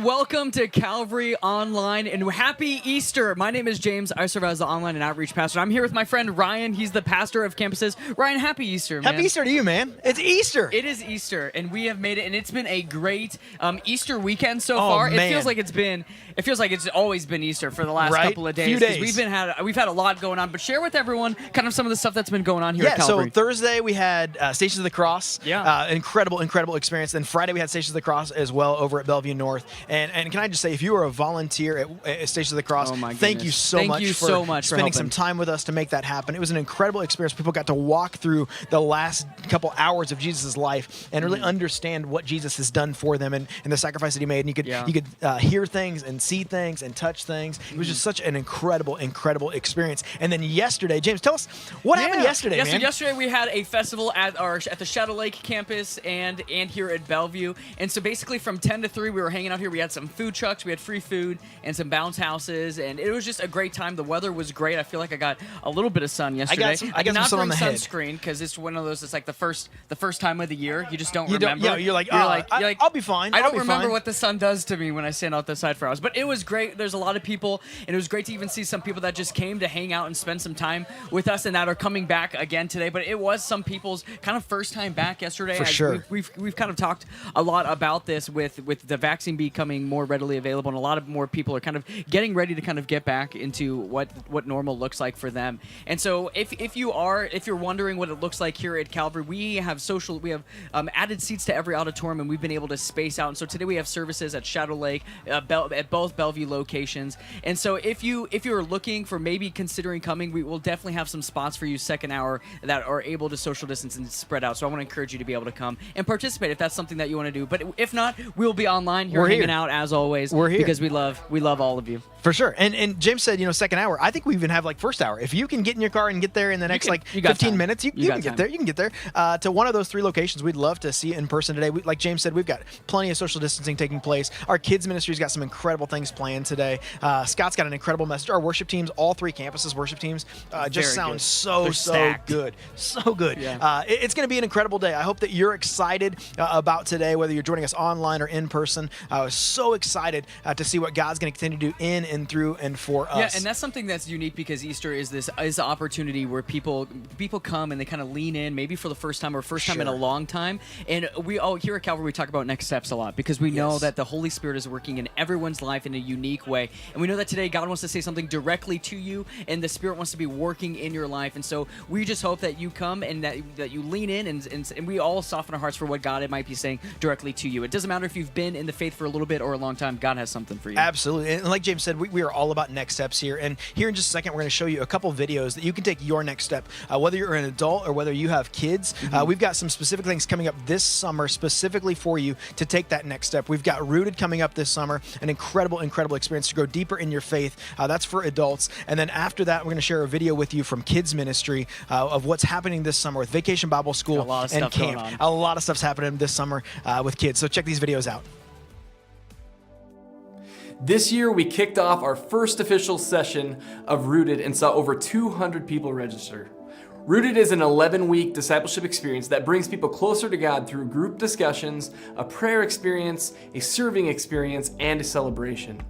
welcome to Calvary Online, and happy Easter. My name is James. I serve as the online and outreach pastor. I'm here with my friend Ryan. He's the pastor of campuses. Ryan, happy Easter, man. Happy Easter to you, man. It's Easter. It is Easter, and we have made it, and it's been a great Easter weekend so far. Man. It feels like it's always been Easter for the last couple of days. Few days. We've had a lot going on, but share with everyone kind of some of the stuff that's been going on here at Calvary. So Thursday we had Stations of the Cross. Yeah. Incredible experience. Then Friday we had Stations of the Cross as well over at Bellevue North. And can I just say, if you are a volunteer at Stations of the Cross, thank you so much for spending some time with us to make that happen. It was an incredible experience. People got to walk through the last couple hours of Jesus' life and really understand what Jesus has done for them and the sacrifice that he made. And you could hear things and see things and touch things. It was just such an incredible experience. And then yesterday, James, tell us what happened yesterday, man. Yesterday we had a festival at the Shadow Lake campus and here at Bellevue. And so basically from 10 to 3 we were hanging out here. We had some food trucks, we had free food and some bounce houses, and it was just a great time. The weather was great. I feel like I got a little bit of sun yesterday. I got some sun on the head. Sunscreen because it's one of those. It's like the first time of the year. You just don't remember. You're like, I'll be fine. I don't remember what the sun does to me when I stand out the side for hours. But it was great. There's a lot of people, and it was great to even see some people that just came to hang out and spend some time with us, and that are coming back again today. But it was some people's kind of first time back yesterday. For sure. We've kind of talked a lot about this with the vaccine becoming more readily available, and a lot of more people are kind of getting ready to kind of get back into what normal looks like for them. And so if you're wondering what it looks like here at Calvary, we have added seats to every auditorium, and we've been able to space out. And so today we have services at Shadow Lake, at both Bellevue locations. And so if you're looking for maybe considering coming, we will definitely have some spots for you second hour that are able to social distance and spread out. So I want to encourage you to be able to come and participate if that's something that you want to do. But if not, we'll be online here hanging out as always. We're here because we love all of you. For sure. And James said, second hour. I think we even have first hour. If you can get in your car and get there in the next 15 minutes, you can get there. You can get there to one of those 3 locations. We'd love to see you in person today. Like James said, we've got plenty of social distancing taking place. Our kids ministry's got some incredible things planned today. Scott's got an incredible message. Our worship teams, all 3 campuses worship teams, just sound so good. So good. Yeah. It's going to be an incredible day. I hope that you're excited about today, whether you're joining us online or in person. I was so excited to see what God's going to continue to do in and through and for us. Yeah, and that's something that's unique because Easter is the opportunity where people come and they kind of lean in, maybe for the first time or time in a long time. And we all here at Calvary, we talk about next steps a lot because we know that the Holy Spirit is working in everyone's life in a unique way. And we know that today God wants to say something directly to you, and the Spirit wants to be working in your life. And so we just hope that you come and that you lean in and we all soften our hearts for what God might be saying directly to you. It doesn't matter if you've been in the faith for a little bit or a long time. God has something for you. Absolutely. And like James said, we are all about next steps here. And here in just a second, we're going to show you a couple videos that you can take your next step. Whether you're an adult or whether you have kids, we've got some specific things coming up this summer specifically for you to take that next step. We've got Rooted coming up this summer, an incredible experience to go deeper in your faith. That's for adults. And then after that, we're going to share a video with you from kids ministry of what's happening this summer with Vacation Bible School and camp. A lot of stuff's happening this summer with kids. So check these videos out. This year, we kicked off our first official session of Rooted and saw over 200 people register. Rooted is an 11-week discipleship experience that brings people closer to God through group discussions, a prayer experience, a serving experience, and a celebration.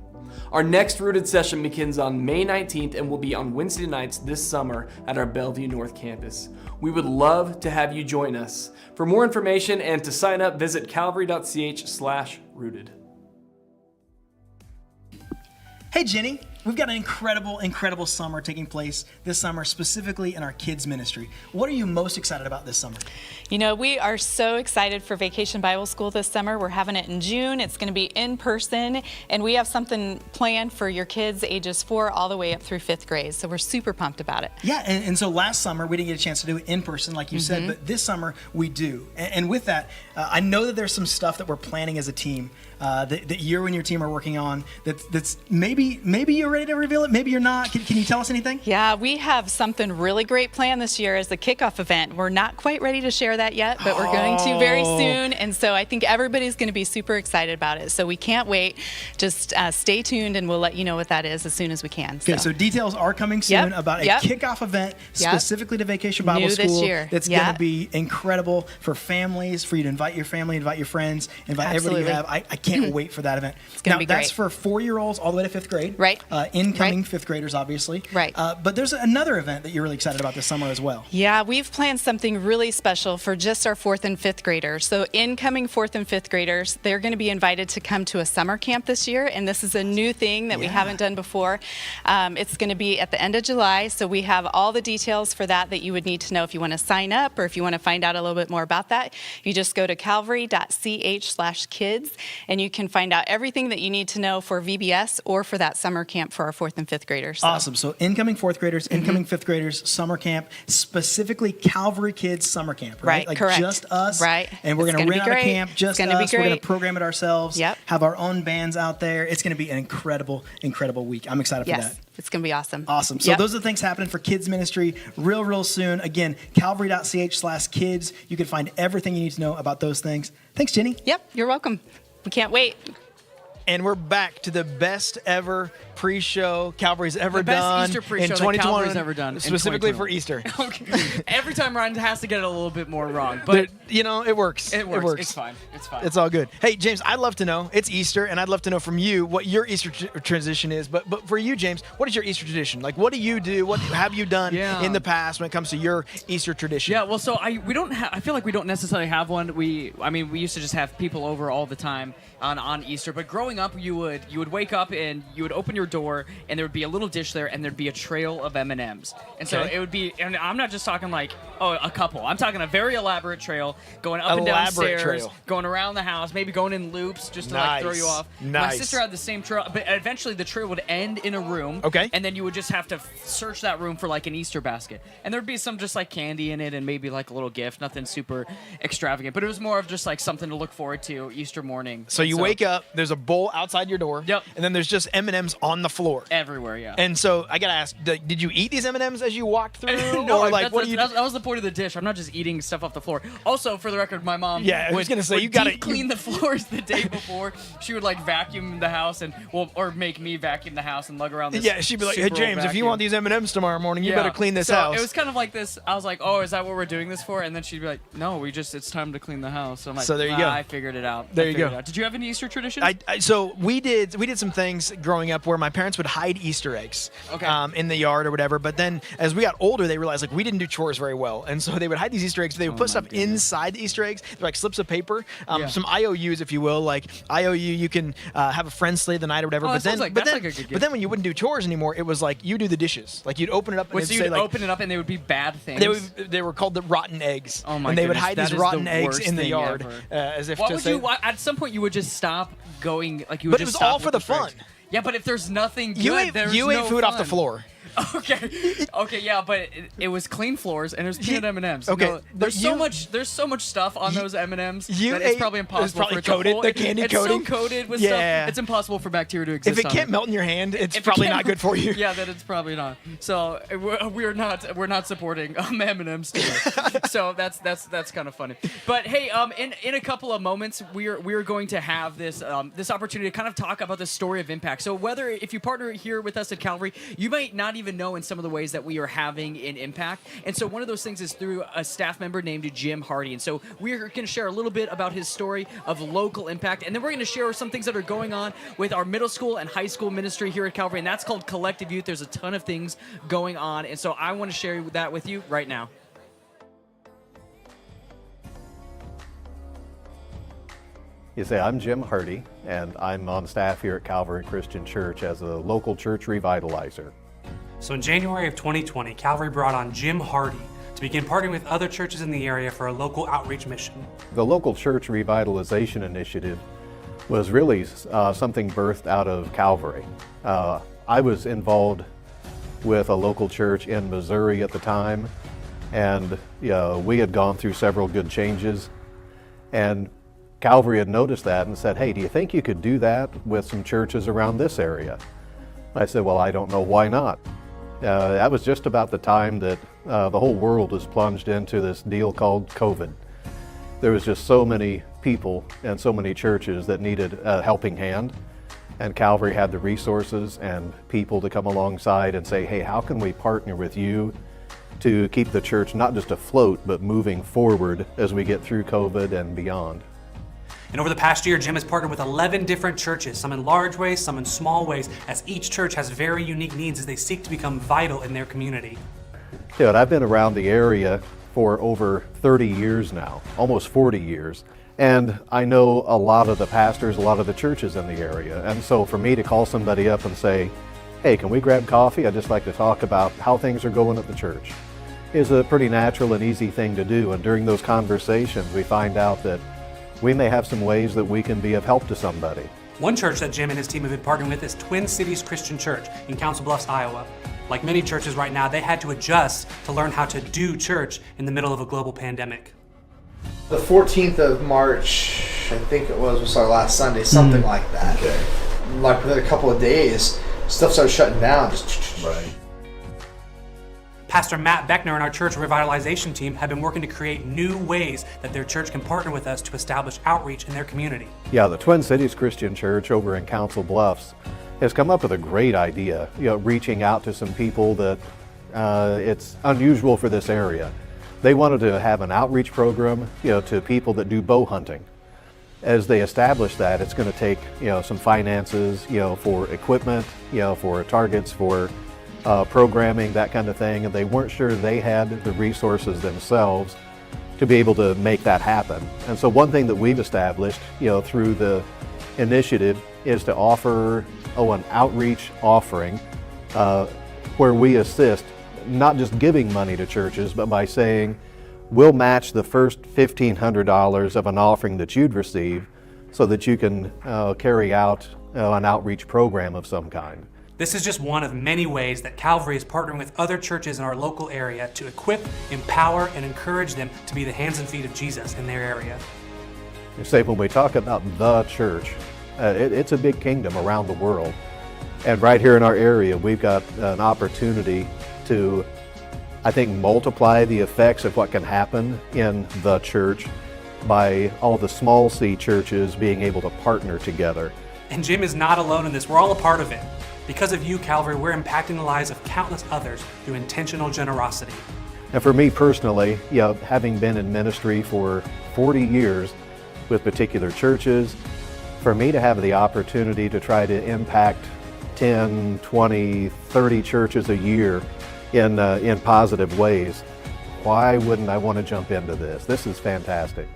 Our next Rooted session begins on May 19th and will be on Wednesday nights this summer at our Bellevue North campus. We would love to have you join us. For more information and to sign up, visit calvary.ch/rooted. Hey, Jenny, we've got an incredible summer taking place this summer, specifically in our kids ministry. What are you most excited about this summer? We are so excited for Vacation Bible School this summer. We're having it in June. It's going to be in person, and we have something planned for your kids ages 4 all the way up through 5th grade. So we're super pumped about it. Yeah, and so last summer we didn't get a chance to do it in person, like you said, but this summer we do. And with that, I know that there's some stuff that we're planning as a team that you and your team are working on that's maybe you're ready to reveal it. Maybe you're not. Can you tell us anything? Yeah, we have something really great planned this year as the kickoff event. We're not quite ready to share that yet, but we're going to very soon. And so I think everybody's going to be super excited about it. So we can't wait. Just stay tuned, and we'll let you know what that is as soon as we can. Okay, so details are coming soon about a kickoff event specifically to Vacation Bible School. This year. That's going to be incredible for families, for you to invite your family, invite your friends, invite everybody you have. I can't wait for that event. It's going to be great. That's for 4-year-olds all the way to 5th grade. Right. Incoming 5th graders, obviously. Right. But there's another event that you're really excited about this summer as well. Yeah, we've planned something really special for just our 4th and 5th graders. So incoming 4th and 5th graders, they're going to be invited to come to a summer camp this year, and this is a new thing that we haven't done before. It's going to be at the end of July, so we have all the details for that you would need to know if you want to sign up or if you want to find out a little bit more about that. You just go to calvary.ch/kids, and you can find out everything that you need to know for VBS or for that summer camp for our 4th and 5th graders. Awesome. So incoming 4th graders, incoming 5th graders, summer camp, specifically Calvary Kids summer camp, right? Like correct. just us. Right. And we're going to rent out a camp, just us. We're going to program it ourselves, have our own bands out there. It's going to be an incredible, incredible week. I'm excited for that. It's going to be awesome. Awesome. So those are the things happening for kids ministry real soon. Again, calvary.ch/kids. You can find everything you need to know about those things. Thanks, Jenny. Yep, you're welcome. We can't wait. And we're back to the best ever pre-show Calvary's ever the best done Easter pre-show in 2021, that Calvary's ever done, specifically for Easter. Okay. Every time Ryan has to get it a little bit more wrong, but it works. It works. It's fine. It's all good. Hey, James, I'd love to know. It's Easter, and I'd love to know from you what your Easter tradition is. But for you, James, what is your Easter tradition? Like, what do you do? What have you done in the past when it comes to your Easter tradition? Yeah, well, so I feel like we don't necessarily have one. We used to just have people over all the time on Easter. But growing up, you would wake up and you would open your door, and there would be a little dish there, and there'd be a trail of M&Ms. And so it would be, and I'm not just talking like, a couple. I'm talking a very elaborate trail going up and down stairs, going around the house, maybe going in loops just to like throw you off. My sister had the same trail, but eventually the trail would end in a room. Okay. And then you would just have to search that room for like an Easter basket. And there'd be some just like candy in it and maybe like a little gift, nothing super extravagant. But it was more of just like something to look forward to Easter morning. So you wake up, there's a bowl outside your door. Yep. And then there's just M&Ms on the floor. Everywhere, yeah. And so I got to ask, did you eat these M&Ms as you walked through? No, or like, that was the point of the dish. I'm not just eating stuff off the floor. Also, for the record, my mom I was gonna say, you gotta clean the floors the day before. She would like vacuum the house or make me vacuum the house and lug around this. Yeah, she'd be like, "Hey James, if you want these M&Ms tomorrow morning, you better clean this house." It was kind of like this. I was like, "Oh, is that what we're doing this for?" And then she'd be like, "No, it's time to clean the house." So I'm like, "So there you go. I figured it out." There you go. Did you have any Easter tradition? So we did some things growing up where my parents would hide Easter eggs in the yard or whatever. But then as we got older, they realized like we didn't do chores very well, and so they would hide these Easter eggs. They would put stuff inside the Easter eggs. They're like slips of paper, some IOUs, if you will. Like IOU, you can have a friend slay the night or whatever. But then when you wouldn't do chores anymore, it was like you do the dishes. Like you'd open it up and so you'd open it up and they would be bad things. They were called the rotten eggs. Oh my And they would goodness, hide these rotten eggs in the yard as if to say. At some point you would just stop going. Like you But would it just was stop all for the fun. Yeah, but if there's nothing good, You ate food off the floor. Okay, yeah, but it was clean floors and there's peanut M&Ms. Okay, No, there's so much stuff on those M&Ms that it's probably impossible probably for it coated, to the candy coating. It's so coated with stuff. It's impossible for bacteria to exist. If it can't melt in your hand, it's probably not good for you. Yeah, then it's probably not. So we're not supporting M&Ms today. So that's kind of funny. But hey, in a couple of moments we're going to have this opportunity to kind of talk about the story of impact. So if you partner here with us at Calvary, you might not even know in some of the ways that we are having an impact. And so one of those things is through a staff member named Jim Hardy. And so we're going to share a little bit about his story of local impact. And then we're going to share some things that are going on with our middle school and high school ministry here at Calvary. And that's called Collective Youth. There's a ton of things going on. And so I want to share that with you right now. You say, I'm Jim Hardy, and I'm on staff here at Calvary Christian Church as a local church revitalizer. So in January of 2020, Calvary brought on Jim Hardy to begin partnering with other churches in the area for a local outreach mission. The local church revitalization initiative was really something birthed out of Calvary. I was involved with a local church in Missouri at the time, and we had gone through several good changes, and Calvary had noticed that and said, hey, do you think you could do that with some churches around this area? I said, well, I don't know why not. That was just about the time that the whole world was plunged into this deal called COVID. There was just so many people and so many churches that needed a helping hand, and Calvary had the resources and people to come alongside and say, hey, how can we partner with you to keep the church not just afloat, but moving forward as we get through COVID and beyond. And over the past year, Jim has partnered with 11 different churches, some in large ways, some in small ways, as each church has very unique needs as they seek to become vital in their community. Yeah, and I've been around the area for over 30 years now, almost 40 years. And I know a lot of the pastors, a lot of the churches in the area. And so for me to call somebody up and say, hey, can we grab coffee? I'd just like to talk about how things are going at the church, is a pretty natural and easy thing to do. And during those conversations, we find out that we may have some ways that we can be of help to somebody. One church that Jim and his team have been partnering with is Twin Cities Christian Church in Council Bluffs, Iowa. Like many churches right now, they had to adjust to learn how to do church in the middle of a global pandemic. The 14th of March, I think it was our last Sunday, something like that. Okay. Like within a couple of days, stuff started shutting down. Right. Pastor Matt Beckenhauer and our church revitalization team have been working to create new ways that their church can partner with us to establish outreach in their community. Yeah, the Twin Cities Christian Church over in Council Bluffs has come up with a great idea, reaching out to some people that it's unusual for this area. They wanted to have an outreach program, to people that do bow hunting. As they establish that, it's going to take, some finances, for equipment, for targets, for programming, that kind of thing. And they weren't sure they had the resources themselves to be able to make that happen. And so one thing that we've established, through the initiative is to offer, an outreach offering where we assist, not just giving money to churches, but by saying, we'll match the first $1,500 of an offering that you'd receive so that you can carry out an outreach program of some kind. This is just one of many ways that Calvary is partnering with other churches in our local area to equip, empower, and encourage them to be the hands and feet of Jesus in their area. You say, when we talk about the church, it's a big kingdom around the world. And right here in our area, we've got an opportunity to, I think, multiply the effects of what can happen in the church by all the small C churches being able to partner together. And Jim is not alone in this. We're all a part of it. Because of you, Calvary, we're impacting the lives of countless others through intentional generosity. And for me personally, having been in ministry for 40 years with particular churches, for me to have the opportunity to try to impact 10, 20, 30 churches a year in positive ways, why wouldn't I want to jump into this? This is fantastic.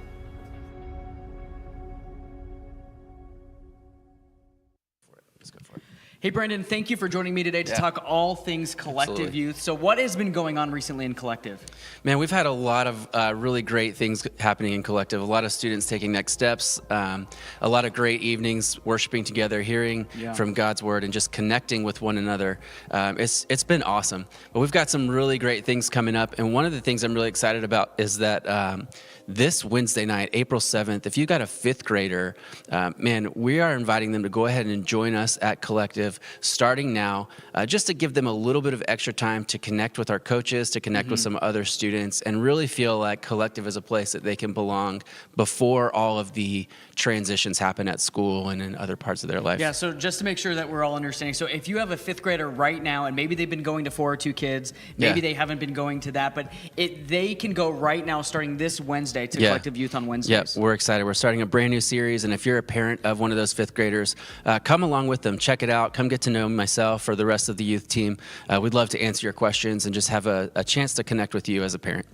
Hey, Brandon, thank you for joining me today to talk all things Collective Youth. So what has been going on recently in Collective? Man, we've had a lot of really great things happening in Collective. A lot of students taking next steps, a lot of great evenings worshiping together, hearing from God's Word, and just connecting with one another. It's been awesome. But we've got some really great things coming up, and one of the things I'm really excited about is that this Wednesday night, April 7th, if you got a fifth grader, man, we are inviting them to go ahead and join us at Collective starting now, just to give them a little bit of extra time to connect with our coaches, to connect with some other students, and really feel like Collective is a place that they can belong before all of the transitions happen at school and in other parts of their life. Yeah, so just to make sure that we're all understanding, so if you have a fifth grader right now, and maybe they've been going to 402 Kids, maybe they haven't been going to that, but they can go right now starting this Wednesday to Collective Youth on Wednesdays. Yeah, we're excited. We're starting a brand new series, and if you're a parent of one of those fifth graders, come along with them, check it out, come get to know myself or the rest of the youth team. We'd love to answer your questions and just have a chance to connect with you as a parent.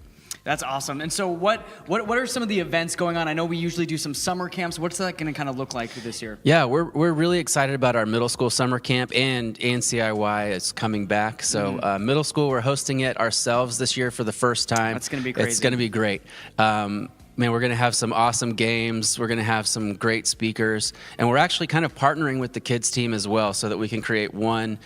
That's awesome. And so what are some of the events going on? I know we usually do some summer camps. What's that going to kind of look like this year? Yeah, we're really excited about our middle school summer camp, and CIY is coming back. So middle school, we're hosting it ourselves this year for the first time. That's going to be crazy. It's going to be great. Man, we're going to have some awesome games. We're going to have some great speakers. And we're actually kind of partnering with the kids team as well so that we can create one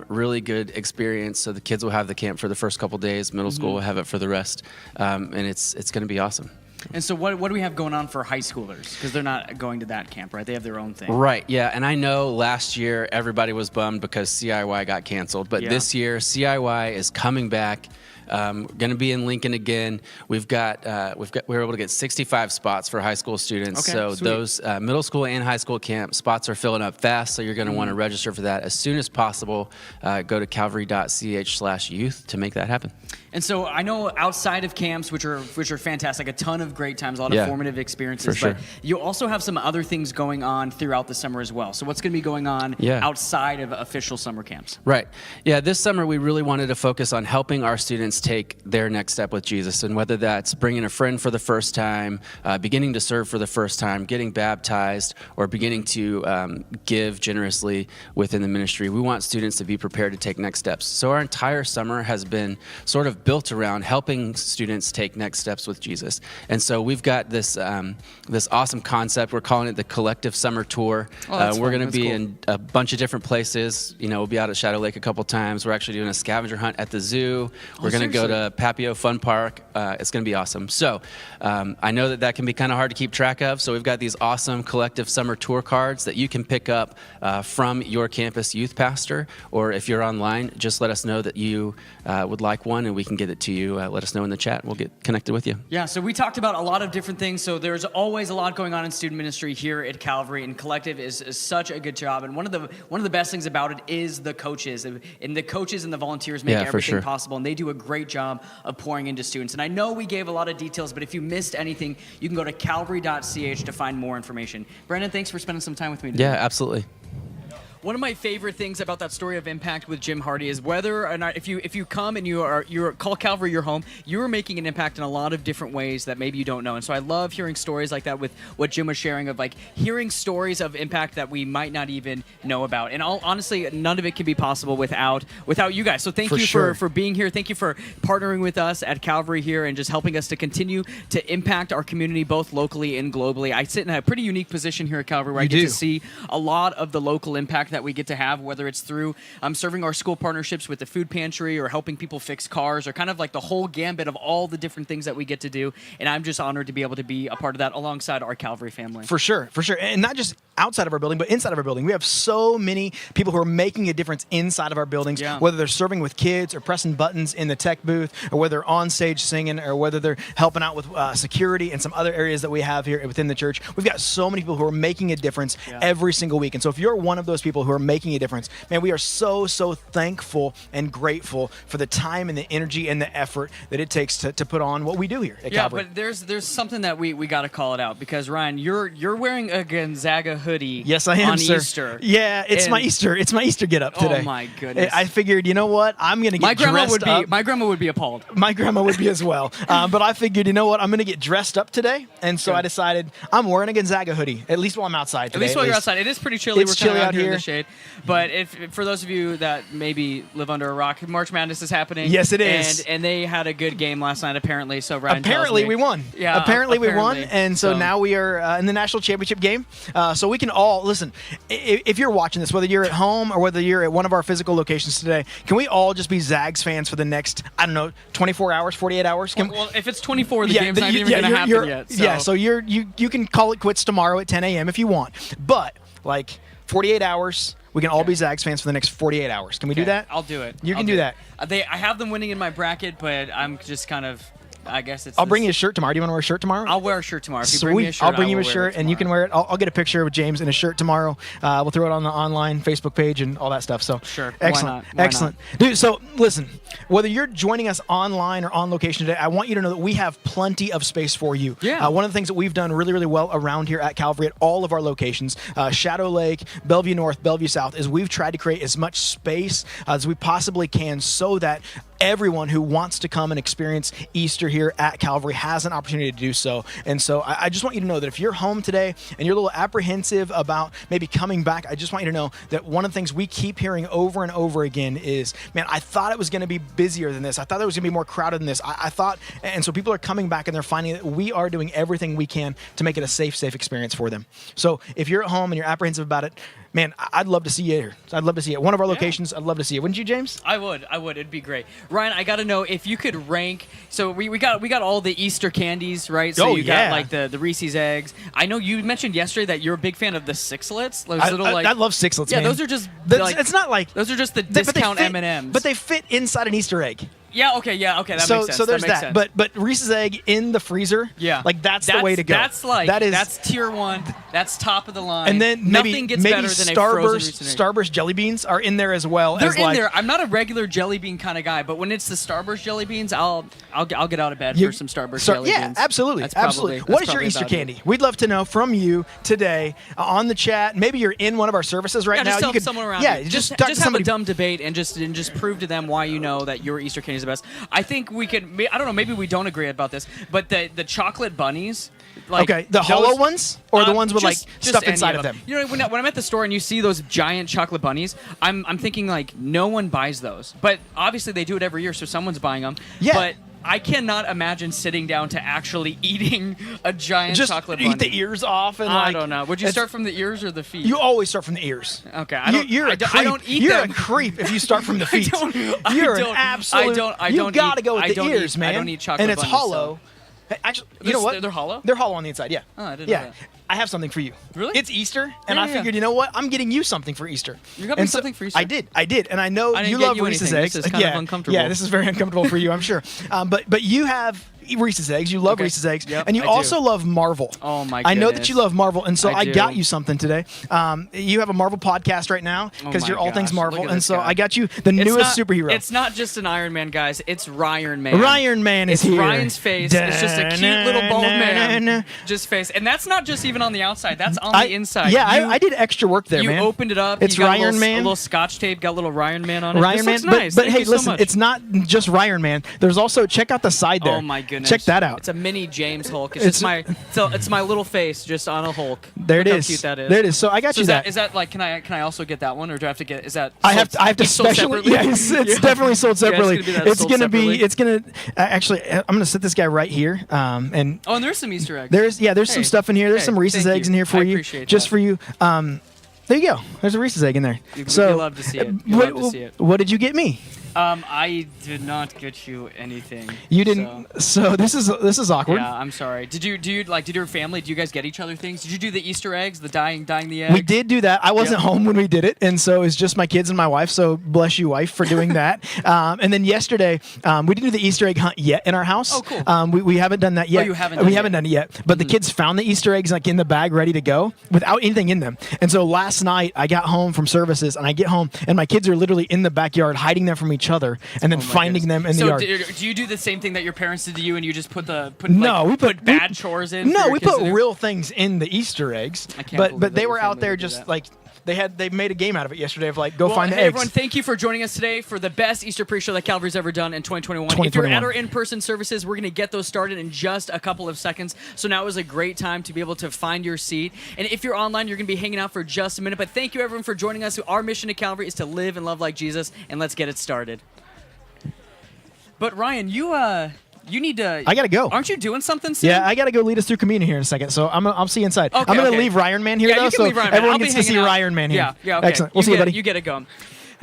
really good experience. So the kids will have the camp for the first couple days. Middle school will have it for the rest. And it's going to be awesome. And so what do we have going on for high schoolers? Because they're not going to that camp, right? They have their own thing. Right, yeah. And I know last year everybody was bummed because CIY got canceled. But this year, CIY is coming back. Going to be in Lincoln again. We were able to get 65 spots for high school students. Okay, so sweet. those middle school and high school camp spots are filling up fast. So you're going to want to register for that as soon as possible. Go to calvary.ch/youth to make that happen. And so I know outside of camps, which are fantastic, a ton of great times, a lot of formative experiences. For sure. But you also have some other things going on throughout the summer as well. So what's going to be going on outside of official summer camps? Right. Yeah, this summer we really wanted to focus on helping our students take their next step with Jesus. And whether that's bringing a friend for the first time, beginning to serve for the first time, getting baptized, or beginning to give generously within the ministry, we want students to be prepared to take next steps. So our entire summer has been sort of built around helping students take next steps with Jesus. And so we've got this this awesome concept. We're calling it the Collective Summer Tour. We're going to be in a bunch of different places. You know, we'll be out at Shadow Lake a couple times. We're actually doing a scavenger hunt at the zoo. We're going to go to Papio Fun Park. It's going to be awesome. So I know that can be kind of hard to keep track of. So we've got these awesome Collective Summer Tour cards that you can pick up from your campus youth pastor. Or if you're online, just let us know that you would like one and we can get it to you. Let us know in the chat. We'll get connected with you. Yeah, so we talked about a lot of different things. So there's always a lot going on in student ministry here at Calvary, and Collective is such a good job. And one of the best things about it is the coaches. And the coaches and the volunteers make everything possible, and they do a great job of pouring into students. And I know we gave a lot of details, but if you missed anything, you can go to calvary.ch to find more information. Brandon, thanks for spending some time with me today. Yeah, absolutely. One of my favorite things about that story of impact with Jim Hardy is whether or not if you come and you call Calvary your home, you are making an impact in a lot of different ways that maybe you don't know. And so I love hearing stories like that with what Jim was sharing of like hearing stories of impact that we might not even know about. And honestly, none of it can be possible without you guys. So thank you for being here. Thank you for partnering with us at Calvary here and just helping us to continue to impact our community both locally and globally. I sit in a pretty unique position here at Calvary where I get to see a lot of the local impact that we get to have, whether it's through serving our school partnerships with the food pantry or helping people fix cars or kind of like the whole gambit of all the different things that we get to do. And I'm just honored to be able to be a part of that alongside our Calvary family. For sure. And not just outside of our building, but inside of our building. We have so many people who are making a difference inside of our buildings, whether they're serving with kids or pressing buttons in the tech booth, or whether they're on stage singing, or whether they're helping out with security and some other areas that we have here within the church. We've got so many people who are making a difference every single week. And so if you're one of those people who are making a difference, man, we are so thankful and grateful for the time and the energy and the effort that it takes to put on what we do here at Calvary. But there's something that we got to call it out, because Ryan, you're wearing a Gonzaga hoodie. Yes, I am, on sir. Easter. Yeah, it's my Easter get up today. Oh my goodness! I figured, you know what? I'm gonna get dressed up. My grandma would be appalled. My grandma would be as well. But I figured, you know what? I'm gonna get dressed up today, and so I decided I'm wearing a Gonzaga hoodie at least while I'm outside today. At least while you're outside. It is pretty chilly. It's We're chilly out here in here the shade. But for those of you that maybe live under a rock, March Madness is happening. Yes, it is. And they had a good game last night, apparently. So Ryan apparently tells me. we won. Yeah, apparently we won, and so now we are in the national championship game. So we can all listen. If you're watching this, whether you're at home or whether you're at one of our physical locations today, can we all just be Zags fans for the next 24 hours, 48 hours? Well, if it's 24, the game's not even going to happen yet. So. Yeah, so you can call it quits tomorrow at 10 a.m. if you want, but 48 hours. We can all be Zags fans for the next 48 hours. Can we do that? I'll do it. You can do that. I have them winning in my bracket, but I'm just kind of. I guess it's. I'll bring you a shirt tomorrow. Do you want to wear a shirt tomorrow? I'll wear a shirt tomorrow. If you Sweet. bring me a shirt, I'll bring you a shirt, and you can wear it. I'll get a picture with James in a shirt tomorrow. We'll throw it on the online Facebook page and all that stuff. So sure, excellent, Why excellent, not? Dude. So listen, whether you're joining us online or on location today, I want you to know that we have plenty of space for you. Yeah. One of the things that we've done really, really well around here at Calvary at all of our locations, Shadow Lake, Bellevue North, Bellevue South, is we've tried to create as much space as we possibly can so that everyone who wants to come and experience Easter here at Calvary has an opportunity to do so. And so I just want you to know that if you're home today and you're a little apprehensive about maybe coming back, I just want you to know that one of the things we keep hearing over and over again is, man, I thought it was going to be busier than this. I thought it was going to be more crowded than this. I thought, and so people are coming back and they're finding that we are doing everything we can to make it a safe experience for them. So if you're at home and you're apprehensive about it, man, I'd love to see you here. I'd love to see you at one of our locations. I'd love to see you. Wouldn't you, James? I would. It'd be great. Ryan, I got to know if you could rank. So we got all the Easter candies, right? So Oh, you yeah. got like the Reese's eggs. I know you mentioned yesterday that you're a big fan of the sixlets. Those I love sixlets. Yeah, man. those are just It's not like those are just the but they discount fit- M&Ms. but they fit inside an Easter egg. Yeah, okay, that makes sense. So there's makes that. sense. But Reese's egg in the freezer. Yeah, like that's the way to go. That's tier 1. That's top of the line. And then nothing gets better than a frozen Reese's egg. Starburst jelly beans are in there as well. They're as in like, there. I'm not a regular jelly bean kind of guy, but when it's the Starburst jelly beans, I'll get out of bed for some Starburst jelly beans. Yeah, absolutely, That's absolutely. probably- What that's is your probably Easter about it. candy? We'd love to know from you today on the chat. Maybe you're in one of our services right Yeah, now. just tell you could, someone around yeah, you. just talk to have a somebody. dumb debate and just prove to them why you know that your Easter candy is the best. I think we could. I don't know. Maybe we don't agree about this, but the chocolate bunnies. Like Okay, the hollow ones or the ones with just stuff any inside of them? You know, when I'm at the store and you see those giant chocolate bunnies, I'm thinking like no one buys those, but obviously they do it every year, so someone's buying them. Yeah. But I cannot imagine sitting down to actually eating a giant Just chocolate eat bunny. the ears off and I like. don't know. Would you start from the ears or the feet? You always start from the ears. Okay, I don't. You're I a don't, creep. I don't eat You're them. a creep if you start from the feet. I You're an don't- absolute. I You don't gotta eat- go with I the don't ears, eat- man. I don't eat chocolate and it's bunnies, hollow. Hey, actually, you know what? They're hollow? They're hollow on the inside. Yeah. Oh, I didn't yeah. know that. I have something for you. Really? It's Easter, and Yeah, I yeah. figured, you know what? I'm getting you something for Easter. You got me And so- something for Easter? I did, and I know I didn't you get love you Reese's anything. eggs. This is kind of uncomfortable. Yeah, this is very uncomfortable for you, I'm sure. But you have Reese's eggs. You love Okay. Reese's eggs, Yep, and you I do. also love Marvel. Oh, my I know that goodness. you love Marvel, and so I I got do. you something today. You have a Marvel podcast right now because Oh my you're all things gosh, Marvel, look at and this so guy. I got you the newest superhero. It's not just an Iron Man, guys. It's Ryan Man. Ryan Man is It's here. Ryan's face. It's just a cute little bald man. Just face. And that's not just even on the outside. That's on the inside. Yeah, You- I did extra work there, you man. opened it up. It's you got Ryan a little, Man. A little Scotch tape. Got a little Ryan Man on it. Ryan This Man, looks nice. but Thank hey, you so listen, much. it's not just Ryan Man. There's also check out the side there. Oh my goodness! Check that out. It's a mini James Hulk. It's my little face just on a Hulk. There it Look is. How cute that is. There it is. So I got So you is that. Is that like? Can I also get that one, or do I have to get? Is that? I have to it's sold specially. separately? Yeah, it's Yeah. definitely sold Yeah, separately. it's gonna be It's gonna actually. I'm gonna set this guy right here. And Oh, and there's some Easter eggs. there's some Hey, stuff in here. There's hey, some Reese's thank eggs you. in here for I you, appreciate just that. for you. There you go. There's a Reese's egg in there. You So love to see it. You love to see it. What did you get me? I did not get you anything. You didn't. So this is awkward. Yeah, I'm sorry. Did your family? Do you guys get each other things? Did you do the Easter eggs, the dyeing the eggs? We did do that. I wasn't home when we did it, and so it's just my kids and my wife. So bless you, wife, for doing that. And then yesterday, we didn't do the Easter egg hunt yet in our house. Oh, cool. We haven't done that yet. you haven't done We it haven't yet. done it yet. But the kids found the Easter eggs like in the bag, ready to go, without anything in them. And so last night, I got home from services, and I get home, and my kids are literally in the backyard, hiding them from each other, and then finding them in the yard. Do you do the same thing that your parents did to you, and you just put we put bad chores in? No, for your we kids put to do? real things in the Easter eggs. I can't but believe that they your were out family there would do just that. like they made a game out of it yesterday of like go Well, find the hey eggs. everyone, thank you for joining us today for the best Easter pre-show that Calvary's ever done in 2021. If you're at our in-person services, we're going to get those started in just a couple of seconds. So now is a great time to be able to find your seat. And if you're online, you're going to be hanging out for just a minute. But thank you everyone for joining us. Our mission at Calvary is to live and love like Jesus, and let's get it started. But Ryan, you need to. I gotta go. Aren't you doing something soon? Yeah, I gotta go lead us through communion here in a second. So I'll see you inside. Okay, I'm gonna okay. leave Ryan Man here Yeah, though, you can so leave Ryan Man. everyone I'll be gets to see hanging out. Ryan Man here. Yeah, okay. Excellent. We'll see you, buddy. You get it going.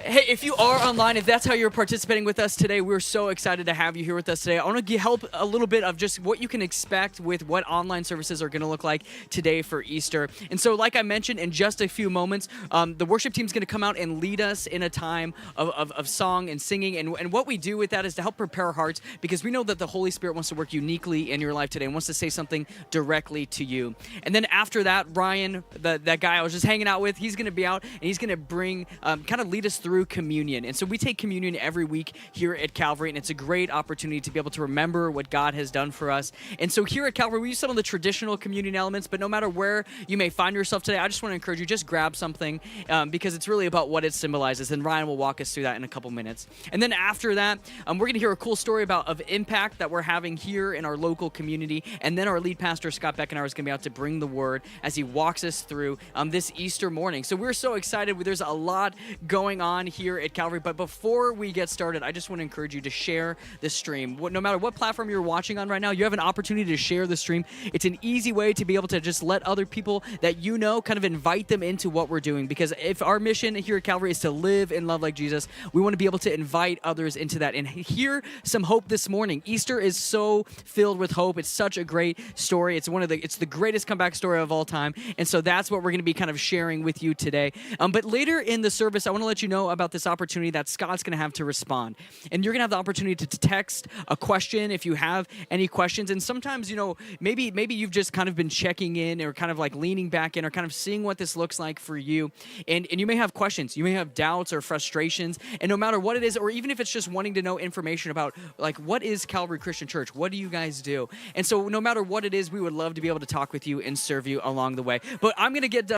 Hey, if you are online, if that's how you're participating with us today, we're so excited to have you here with us today. I want to help a little bit of just what you can expect with what online services are going to look like today for Easter. And so, like I mentioned, in just a few moments, the worship team is going to come out and lead us in a time of song and singing. And what we do with that is to help prepare our hearts, because we know that the Holy Spirit wants to work uniquely in your life today and wants to say something directly to you. And then after that, Ryan, that guy I was just hanging out with, he's going to be out and he's going to bring, kind of lead us through communion. And so we take communion every week here at Calvary, and it's a great opportunity to be able to remember what God has done for us. And so here at Calvary, we use some of the traditional communion elements, but no matter where you may find yourself today, I just want to encourage you, just grab something, because it's really about what it symbolizes. And Ryan will walk us through that in a couple minutes. And then after that, we're going to hear a cool story of impact that we're having here in our local community. And then our lead pastor, Scott Beckenhauer, is going to be out to bring the word as he walks us through this Easter morning. So we're so excited. There's a lot going on on here at Calvary. But before we get started, I just want to encourage you to share this stream. No matter what platform you're watching on right now, you have an opportunity to share the stream. It's an easy way to be able to just let other people that you know kind of invite them into what we're doing. Because if our mission here at Calvary is to live and love like Jesus, we want to be able to invite others into that and hear some hope this morning. Easter is so filled with hope. It's such a great story. It's the greatest comeback story of all time. And so that's what we're going to be kind of sharing with you today. But later in the service, I want to let you know about this opportunity that Scott's going to have to respond. And you're going to have the opportunity to text a question if you have any questions. And sometimes, maybe you've just kind of been checking in or kind of like leaning back in or kind of seeing what this looks like for you. And you may have questions. You may have doubts or frustrations. And no matter what it is, or even if it's just wanting to know information about, like, what is Calvary Christian Church? What do you guys do? And so no matter what it is, we would love to be able to talk with you and serve you along the way. But I'm going to get done.